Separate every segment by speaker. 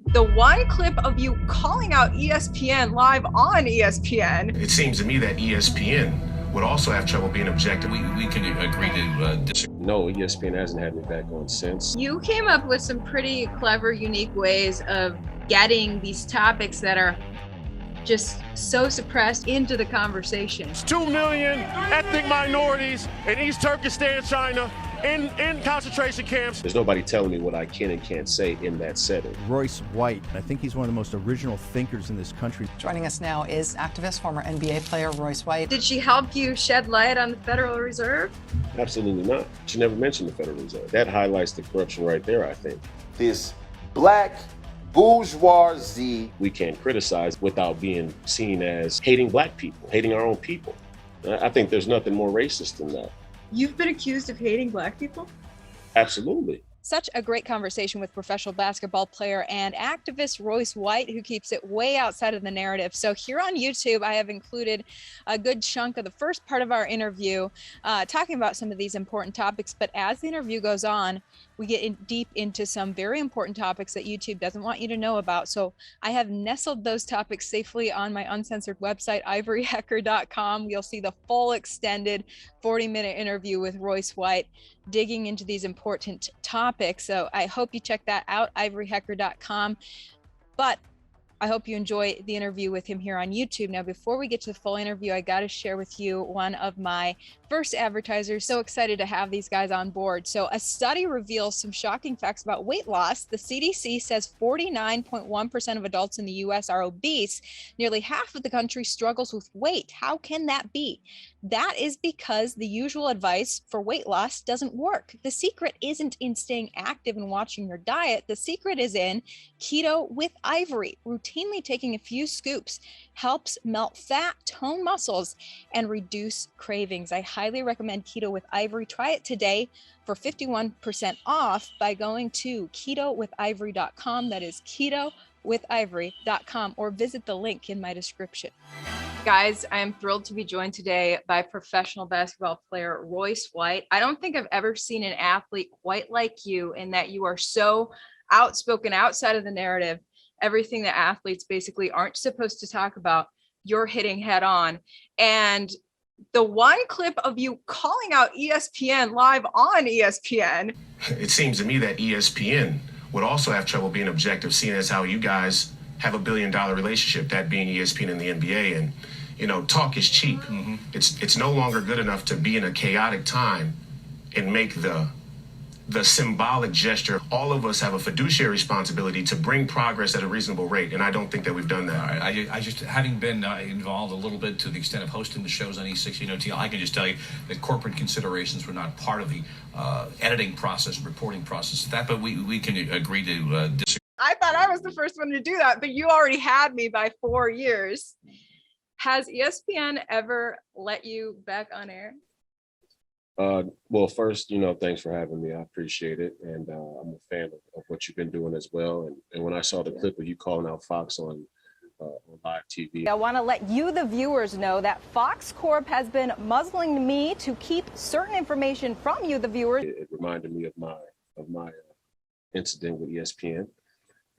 Speaker 1: The one clip of you calling out ESPN live on ESPN.
Speaker 2: It seems to me that ESPN would also have trouble being objective.
Speaker 3: We can agree to disagree.
Speaker 4: No, ESPN hasn't had me back on since.
Speaker 1: You came up with some pretty clever, unique ways of getting these topics that are just so suppressed into the conversation.
Speaker 5: 2 million ethnic minorities in East Turkestan, China, in concentration camps.
Speaker 4: There's nobody telling me what I can and can't say in that setting.
Speaker 6: Royce White, I think he's one of the most original thinkers in this country.
Speaker 7: Joining us now is activist, former NBA player Royce White.
Speaker 1: Did she help you shed light on the Federal Reserve?
Speaker 4: Absolutely not. She never mentioned the Federal Reserve. That highlights the corruption right there, I think.
Speaker 8: This black bourgeoisie.
Speaker 4: We can't criticize without being seen as hating black people, hating our own people. I think there's nothing more racist than that.
Speaker 1: You've been accused of hating black people?
Speaker 4: Absolutely.
Speaker 9: Such a great conversation with professional basketball player and activist Royce White, who keeps it way outside of the narrative. So here on YouTube, I have included a good chunk of the first part of our interview, talking about some of these important topics. But as the interview goes on, we get deep into some very important topics that YouTube doesn't want you to know about. So I have nestled those topics safely on my uncensored website, ivoryhecker.com. You'll see the full extended 40-minute interview with Royce White, digging into these important topics. So I hope you check that out, ivoryhecker.com. But I hope you enjoy the interview with him here on YouTube. Now, before we get to the full interview, I got to share with you one of my first advertisers. So excited to have these guys on board. So a study reveals some shocking facts about weight loss. The CDC says 49.1% of adults in the US are obese. Nearly half of the country struggles with weight. How can that be? That is because the usual advice for weight loss doesn't work. The secret isn't in staying active and watching your diet. The secret is in Keto with Ivory. Routinely taking a few scoops helps melt fat, tone muscles, and reduce cravings. I highly recommend Keto with Ivory. Try it today for 51% off by going to ketowithivory.com. That is ketowithivory.com, or visit the link in my description.
Speaker 1: Guys, I am thrilled to be joined today by professional basketball player Royce White. I don't think I've ever seen an athlete quite like you in that you are so outspoken, outside of the narrative. Everything that athletes basically aren't supposed to talk about, you're hitting head on. And the one clip of you calling out ESPN live on ESPN.
Speaker 2: It seems to me that ESPN would also have trouble being objective, seeing as how you guys have a $1 billion relationship, that being ESPN and the NBA. And, you know, talk is cheap. Mm-hmm. It's no longer good enough to be in a chaotic time and make the symbolic gesture. All of us have a fiduciary responsibility to bring progress at a reasonable rate, and I don't think that we've done that.
Speaker 3: All right. I just, having been involved a little bit to the extent of hosting the shows on E16 OTL, I can just tell you that corporate considerations were not part of the editing process, reporting process. But we can agree to disagree.
Speaker 1: I thought I was the first one to do that, but you already had me by 4 years. Has ESPN ever let you back on air?
Speaker 4: Well, first, thanks for having me. I appreciate it. And I'm a fan of what you've been doing as well. And when I saw the clip of you calling out Fox on live TV.
Speaker 9: I want to let you, the viewers, know that Fox Corp has been muzzling me to keep certain information from you, the viewers.
Speaker 4: It reminded me of my incident with ESPN.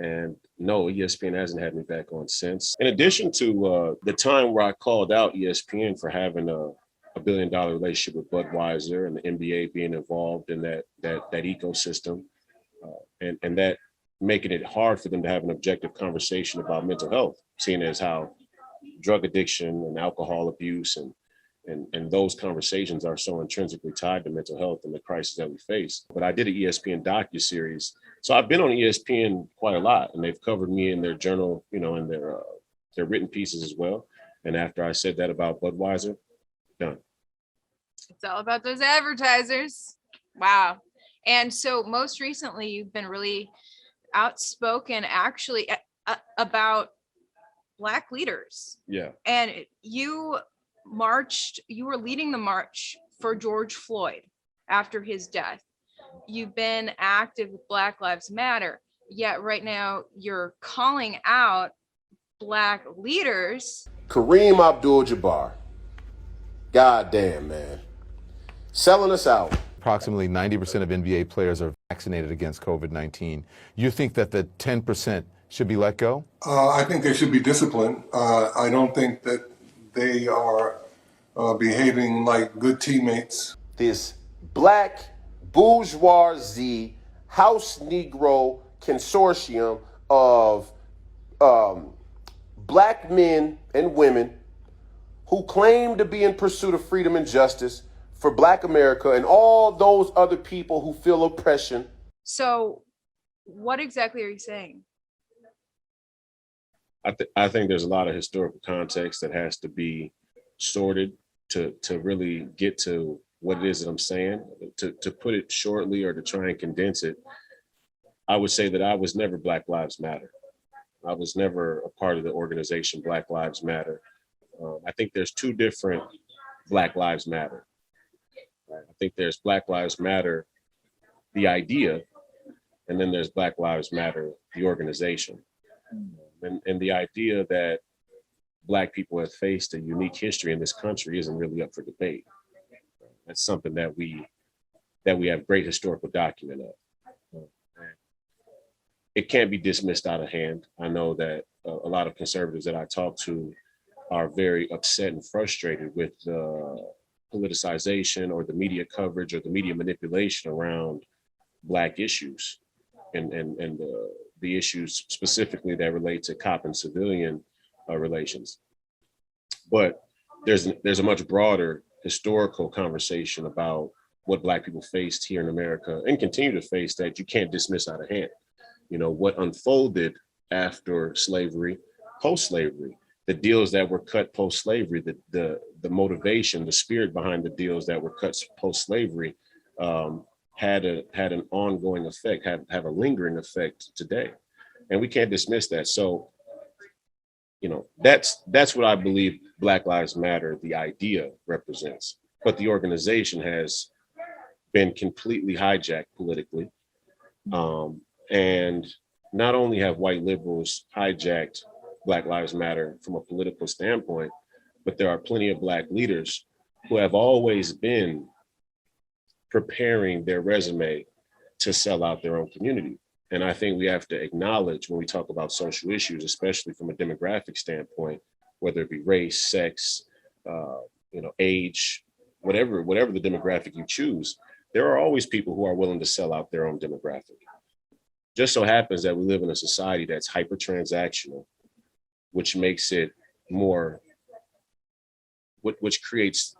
Speaker 4: And no, ESPN hasn't had me back on since. In addition to the time where I called out ESPN for having a $1 billion relationship with Budweiser and the NBA being involved in that ecosystem, and that making it hard for them to have an objective conversation about mental health, seeing as how drug addiction and alcohol abuse and those conversations are so intrinsically tied to mental health and the crisis that we face. But I did an ESPN docuseries. So I've been on ESPN quite a lot, and they've covered me in their journal, in their written pieces as well. And after I said that about Budweiser, done.
Speaker 1: It's all about those advertisers. Wow. And so most recently, you've been really outspoken actually about Black leaders.
Speaker 4: Yeah.
Speaker 1: And you were leading the march for George Floyd after his death. You've been active with Black Lives Matter, yet right now you're calling out Black leaders.
Speaker 8: Kareem Abdul-Jabbar. God damn, man. Selling us out.
Speaker 10: Approximately 90% of NBA players are vaccinated against COVID-19. You think that the 10% should be let go?
Speaker 11: I think they should be disciplined. I don't think that they are behaving like good teammates.
Speaker 8: This black bourgeoisie house Negro consortium of black men and women who claim to be in pursuit of freedom and justice for Black America and all those other people who feel oppression.
Speaker 1: So what exactly are you saying?
Speaker 4: I think there's a lot of historical context that has to be sorted to really get to what it is that I'm saying. To put it shortly or to try and condense it, I would say that I was never Black Lives Matter. I was never a part of the organization Black Lives Matter. I think there's two different Black Lives Matter. Right? I think there's Black Lives Matter, the idea, and then there's Black Lives Matter, the organization. And the idea that Black people have faced a unique history in this country isn't really up for debate. That's something that we have great historical document of. It can't be dismissed out of hand. I know that a lot of conservatives that I talk to are very upset and frustrated with the politicization or the media coverage or the media manipulation around Black issues and the issues specifically that relate to cop and civilian relations. But there's a much broader historical conversation about what Black people faced here in America and continue to face that you can't dismiss out of hand. You know, what unfolded after slavery, post-slavery, the deals that were cut post-slavery, the motivation, the spirit behind the deals that were cut post-slavery had an ongoing effect, have a lingering effect today. And we can't dismiss that. So, you know, that's what I believe Black Lives Matter, the idea, represents. But the organization has been completely hijacked politically. And not only have white liberals hijacked Black Lives Matter from a political standpoint, but there are plenty of Black leaders who have always been preparing their resume to sell out their own community. And I think we have to acknowledge when we talk about social issues, especially from a demographic standpoint, whether it be race, sex, age, whatever the demographic you choose, there are always people who are willing to sell out their own demographic. Just so happens that we live in a society that's hyper transactional, which makes it more, which creates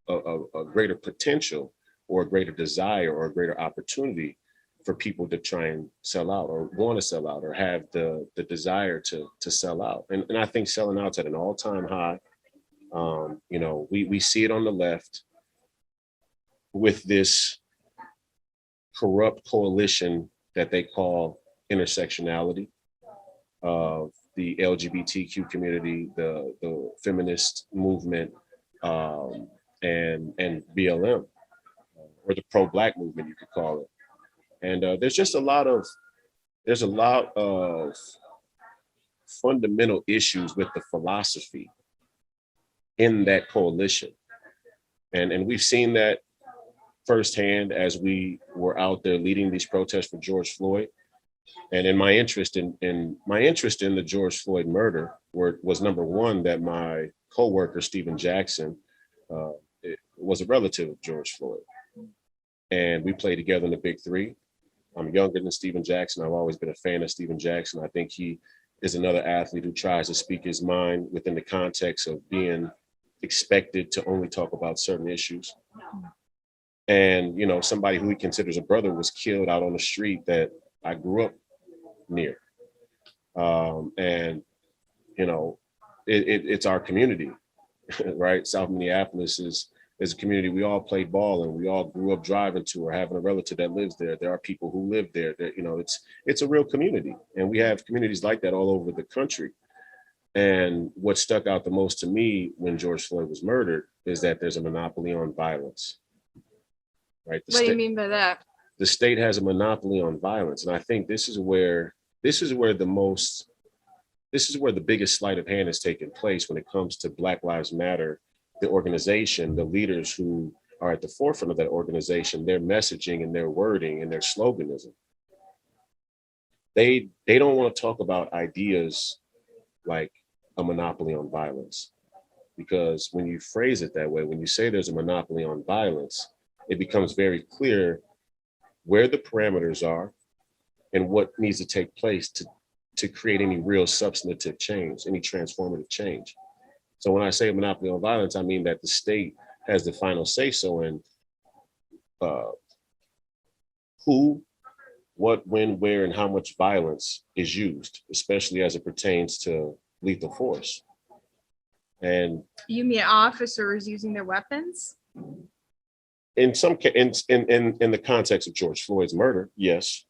Speaker 4: a greater potential or a greater desire or a greater opportunity for people to try and sell out or want to sell out or have the desire to sell out. And I think selling out's at an all-time high. We see it on the left with this corrupt coalition that they call intersectionality of the LGBTQ community, the feminist movement, and BLM, or the pro-Black movement, you could call it. And there's a lot of fundamental issues with the philosophy in that coalition. And we've seen that firsthand as we were out there leading these protests for George Floyd. And in my interest in the George Floyd murder was number one, that my coworker, Stephen Jackson, was a relative of George Floyd. And we played together in the Big Three. I'm younger than Stephen Jackson. I've always been a fan of Stephen Jackson. I think he is another athlete who tries to speak his mind within the context of being expected to only talk about certain issues. And, somebody who he considers a brother was killed out on the street that I grew up near. It's our community, right? South Minneapolis is a community we all played ball in. We all grew up driving to or having a relative that lives there. There are people who live there. That, it's a real community. And we have communities like that all over the country. And what stuck out the most to me when George Floyd was murdered is that there's a monopoly on violence. Right?
Speaker 1: What do you mean by that?
Speaker 4: The state has a monopoly on violence. And I think this is where the biggest sleight of hand has taken place when it comes to Black Lives Matter, the organization, the leaders who are at the forefront of that organization, their messaging and their wording and their sloganism. they don't want to talk about ideas like a monopoly on violence. Because when you phrase it that way, when you say there's a monopoly on violence, it becomes very clear where the parameters are and what needs to take place to create any real substantive change, any transformative change. So when I say a monopoly on violence, I mean that the state has the final say-so in who, what, when, where, and how much violence is used, especially as it pertains to lethal force. And
Speaker 1: you mean officers using their weapons?
Speaker 4: In the context of George Floyd's murder, yes,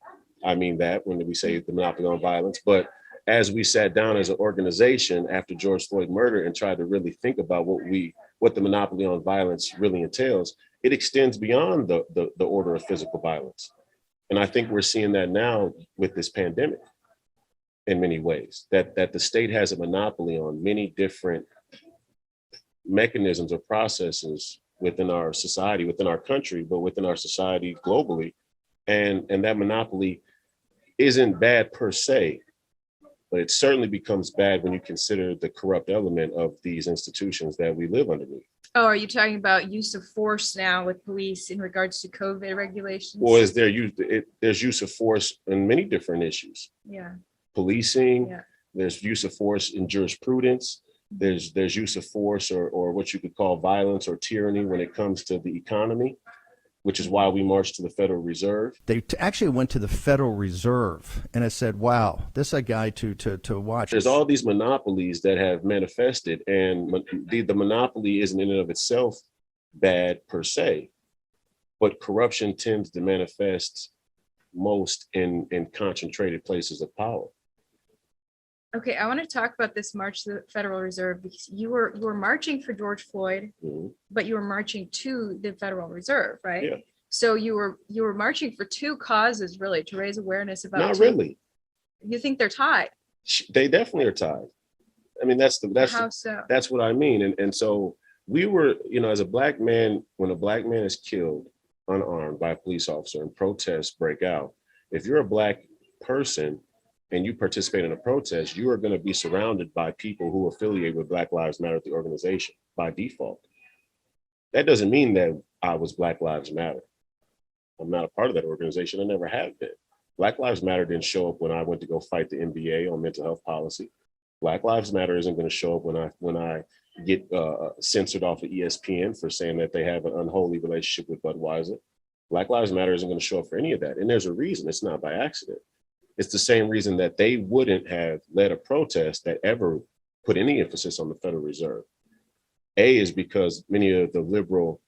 Speaker 4: I mean that when we say the monopoly on violence. But as we sat down as an organization after George Floyd murder and tried to really think about what the monopoly on violence really entails, it extends beyond the order of physical violence. And I think we're seeing that now with this pandemic in many ways, that the state has a monopoly on many different mechanisms or processes within our society, within our country, but within our society globally. And that monopoly isn't bad per se, but it certainly becomes bad when you consider the corrupt element of these institutions that we live underneath.
Speaker 1: Oh, are you talking about use of force now with police in regards to COVID regulations?
Speaker 4: Or is there there's use of force in many different issues.
Speaker 1: Yeah.
Speaker 4: Policing,
Speaker 1: yeah.
Speaker 4: There's use of force in jurisprudence. There's use of force or what you could call violence or tyranny when it comes to the economy, which is why we marched to the Federal Reserve.
Speaker 6: They actually went to the Federal Reserve, and I said, wow, this is a guy to watch.
Speaker 4: There's all these monopolies that have manifested, and the monopoly isn't in and of itself bad per se, but corruption tends to manifest most in concentrated places of power.
Speaker 1: Okay, I want to talk about this march to the Federal Reserve because you were marching for George Floyd, but you were marching to the Federal Reserve, right?
Speaker 4: Yeah.
Speaker 1: So you were marching for two causes, really, to raise awareness about.
Speaker 4: Not really.
Speaker 1: You think they're tied?
Speaker 4: They definitely are tied. I mean, that's
Speaker 1: How so?
Speaker 4: That's what I mean. And so we were, as a black man, when a black man is killed unarmed by a police officer and protests break out, if you're a black person and you participate in a protest, you are going to be surrounded by people who affiliate with Black Lives Matter, the organization, by default. That doesn't mean that I was Black Lives Matter. I'm not a part of that organization. I never have been. Black Lives Matter didn't show up when I went to go fight the NBA on mental health policy. Black Lives Matter isn't going to show up when I get censored off of ESPN for saying that they have an unholy relationship with Budweiser. Black Lives Matter isn't going to show up for any of that. And there's a reason. It's not by accident. It's the same reason that they wouldn't have led a protest that ever put any emphasis on the Federal Reserve. A is because many of the liberal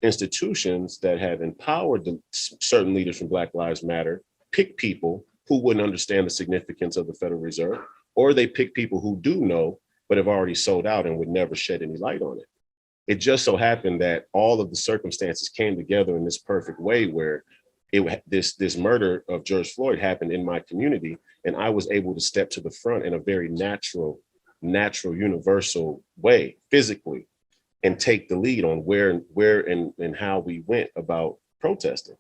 Speaker 4: institutions that have empowered certain leaders from Black Lives Matter pick people who wouldn't understand the significance of the Federal Reserve, or they pick people who do know, but have already sold out and would never shed any light on it. It just so happened that all of the circumstances came together in this perfect way where this murder of George Floyd happened in my community, and I was able to step to the front in a very natural, universal way, physically, and take the lead on where and how we went about protesting.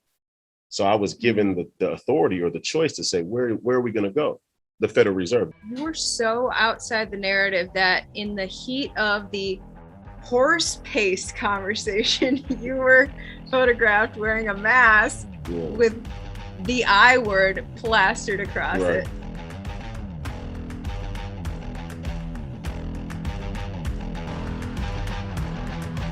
Speaker 4: So I was given the authority or the choice to say, where are we going to go? The Federal Reserve.
Speaker 1: You were so outside the narrative that in the heat of the horse-paced conversation, you were photographed wearing a mask with the I word plastered across it.